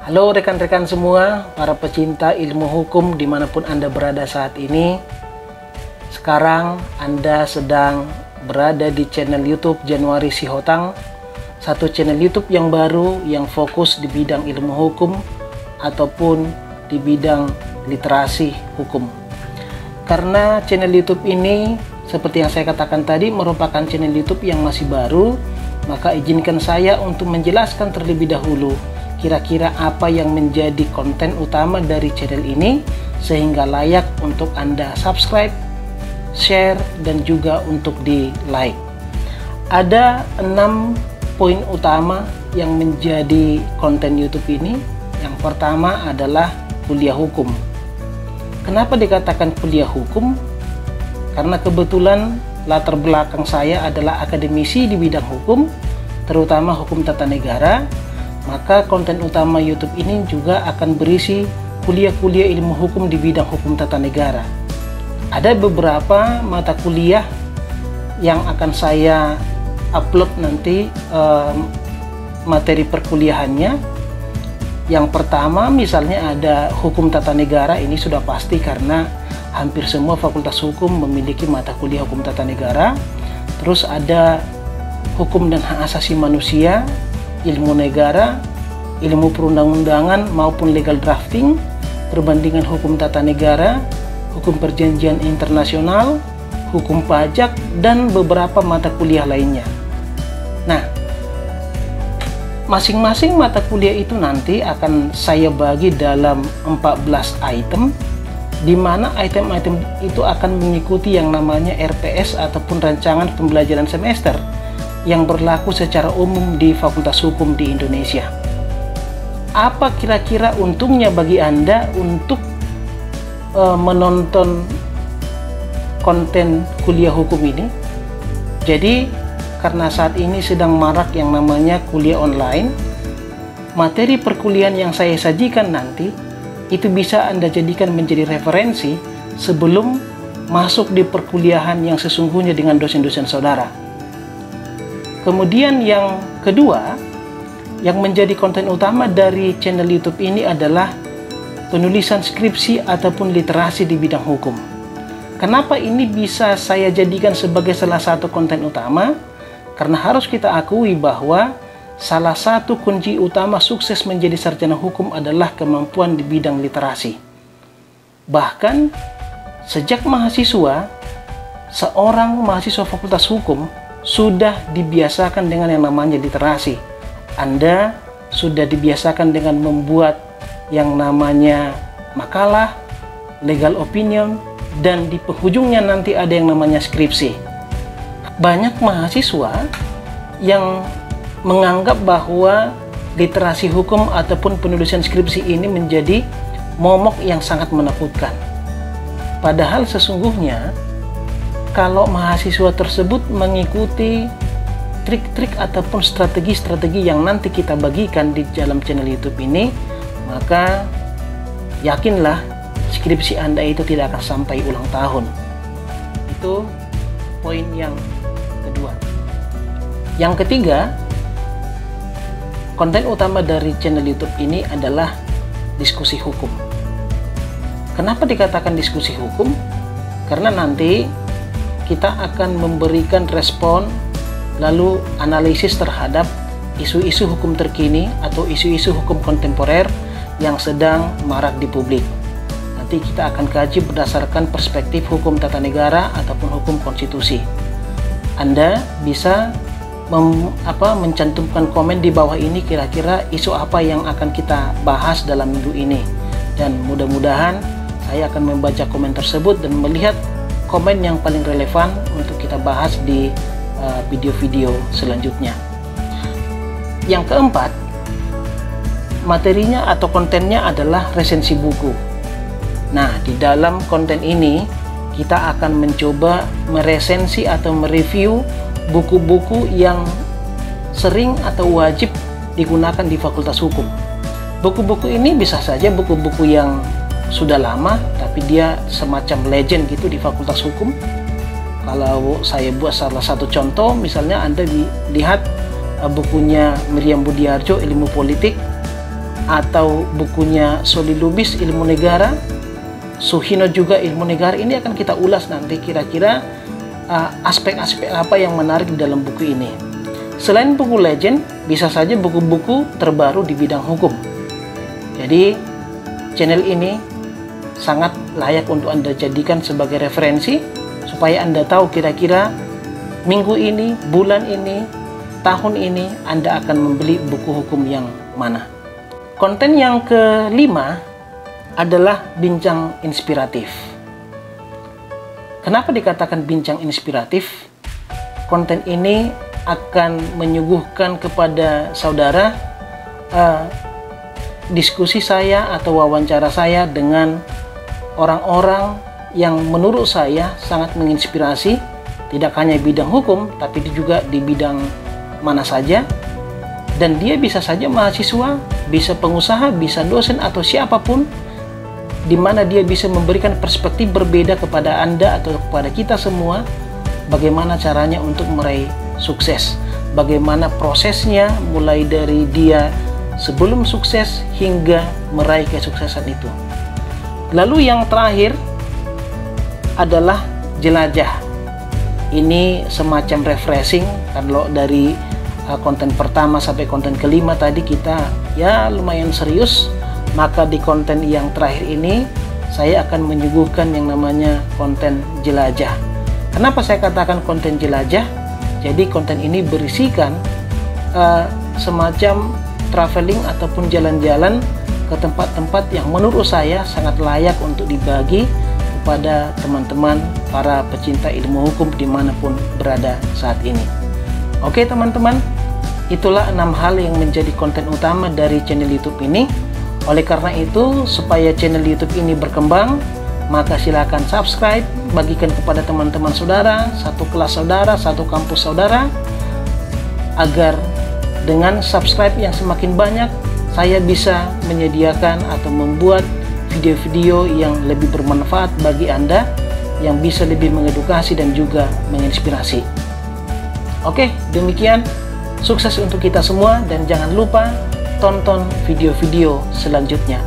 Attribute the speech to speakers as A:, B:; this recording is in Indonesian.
A: Halo rekan-rekan semua, para pecinta ilmu hukum dimanapun Anda berada saat ini. Sekarang Anda sedang berada di channel YouTube Januari Sihotang, satu channel YouTube yang baru yang fokus di bidang ilmu hukum ataupun di bidang literasi hukum. Karena channel YouTube ini, seperti yang saya katakan tadi, merupakan channel YouTube yang masih baru, maka izinkan saya untuk menjelaskan terlebih dahulu kira-kira apa yang menjadi konten utama dari channel ini sehingga layak untuk Anda subscribe, share, dan juga untuk di like. Ada 6 poin utama yang menjadi konten YouTube ini. Yang pertama adalah kuliah hukum. Kenapa dikatakan kuliah hukum? Karena kebetulan latar belakang saya adalah akademisi di bidang hukum, terutama hukum tata negara. Maka konten utama YouTube ini juga akan berisi kuliah-kuliah ilmu hukum di bidang hukum tata negara. Ada beberapa mata kuliah yang akan saya upload nanti materi perkuliahannya. Yang pertama misalnya ada hukum tata negara, ini sudah pasti karena hampir semua fakultas hukum memiliki mata kuliah hukum tata negara. Terus ada hukum dan hak asasi manusia, ilmu negara, ilmu perundang-undangan maupun legal drafting, perbandingan hukum tata negara, hukum perjanjian internasional, hukum pajak, dan beberapa mata kuliah lainnya. Nah, masing-masing mata kuliah itu nanti akan saya bagi dalam 14 item, di mana item-item itu akan mengikuti yang namanya RPS ataupun rancangan pembelajaran semester yang berlaku secara umum di Fakultas Hukum di Indonesia. Apa kira-kira untungnya bagi Anda untuk menonton konten kuliah hukum ini? Jadi, karena saat ini sedang marak yang namanya kuliah online, materi perkuliahan yang saya sajikan nanti, itu bisa Anda jadikan menjadi referensi sebelum masuk di perkuliahan yang sesungguhnya dengan dosen-dosen saudara. Kemudian yang kedua, yang menjadi konten utama dari channel YouTube ini adalah penulisan skripsi ataupun literasi di bidang hukum. Kenapa ini bisa saya jadikan sebagai salah satu konten utama? Karena harus kita akui bahwa salah satu kunci utama sukses menjadi sarjana hukum adalah kemampuan di bidang literasi. Bahkan sejak mahasiswa, seorang mahasiswa fakultas hukum sudah dibiasakan dengan yang namanya literasi. Anda sudah dibiasakan dengan membuat yang namanya makalah, legal opinion, dan di penghujungnya nanti ada yang namanya skripsi. Banyak mahasiswa yang menganggap bahwa literasi hukum ataupun penulisan skripsi ini menjadi momok yang sangat menakutkan. Padahal sesungguhnya kalau mahasiswa tersebut mengikuti trik-trik ataupun strategi-strategi yang nanti kita bagikan di dalam channel YouTube ini, maka yakinlah skripsi Anda itu tidak akan sampai ulang tahun. Itu poin yang kedua. Yang ketiga, konten utama dari channel YouTube ini adalah diskusi hukum. Kenapa dikatakan diskusi hukum? Karena nanti kita akan memberikan respon lalu analisis terhadap isu-isu hukum terkini atau isu-isu hukum kontemporer yang sedang marak di publik. Nanti kita akan kaji berdasarkan perspektif hukum tata negara ataupun hukum konstitusi. Anda bisa mencantumkan komen di bawah ini kira-kira isu apa yang akan kita bahas dalam minggu ini. Dan mudah-mudahan saya akan membaca komen tersebut dan melihat komen yang paling relevan untuk kita bahas di video-video selanjutnya. Yang keempat, materinya atau kontennya adalah resensi buku. Nah, di dalam konten ini kita akan mencoba meresensi atau mereview buku-buku yang sering atau wajib digunakan di Fakultas Hukum. Buku-buku ini bisa saja buku-buku yang sudah lama, tapi dia semacam legend gitu di Fakultas Hukum. Kalau saya buat salah satu contoh, misalnya Anda lihat bukunya Miriam Budiarjo, Ilmu Politik, atau bukunya Soli Lubis Ilmu Negara, Suhino juga Ilmu Negara. Ini akan kita ulas nanti kira-kira aspek-aspek apa yang menarik di dalam buku ini. Selain buku legend, bisa saja buku-buku terbaru di bidang hukum. Jadi channel ini sangat layak untuk Anda jadikan sebagai referensi supaya Anda tahu kira-kira minggu ini, bulan ini, tahun ini Anda akan membeli buku hukum yang mana. Konten yang kelima adalah bincang inspiratif. Kenapa dikatakan bincang inspiratif? Konten ini akan menyuguhkan kepada saudara diskusi saya atau wawancara saya dengan orang-orang yang menurut saya sangat menginspirasi, tidak hanya bidang hukum tapi juga di bidang mana saja. Dan dia bisa saja mahasiswa, bisa pengusaha, bisa dosen atau siapapun, di mana dia bisa memberikan perspektif berbeda kepada Anda atau kepada kita semua, bagaimana caranya untuk meraih sukses, bagaimana prosesnya mulai dari dia sebelum sukses hingga meraih kesuksesan itu. Lalu yang terakhir adalah jelajah. Ini semacam refreshing. Kalau dari konten pertama sampai konten kelima tadi kita ya lumayan serius, maka di konten yang terakhir ini saya akan menyuguhkan yang namanya konten jelajah. Kenapa saya katakan konten jelajah? Jadi konten ini berisikan semacam traveling ataupun jalan-jalan ke tempat-tempat yang menurut saya sangat layak untuk dibagi kepada teman-teman para pecinta ilmu hukum dimanapun berada saat ini. Oke teman-teman, itulah 6 hal yang menjadi konten utama dari channel YouTube ini. Oleh karena itu, supaya channel YouTube ini berkembang, maka silakan subscribe, bagikan kepada teman-teman saudara, satu kelas saudara, satu kampus saudara, agar dengan subscribe yang semakin banyak, saya bisa menyediakan atau membuat video-video yang lebih bermanfaat bagi Anda, yang bisa lebih mengedukasi dan juga menginspirasi. Oke, demikian. Sukses untuk kita semua dan jangan lupa tonton video-video selanjutnya.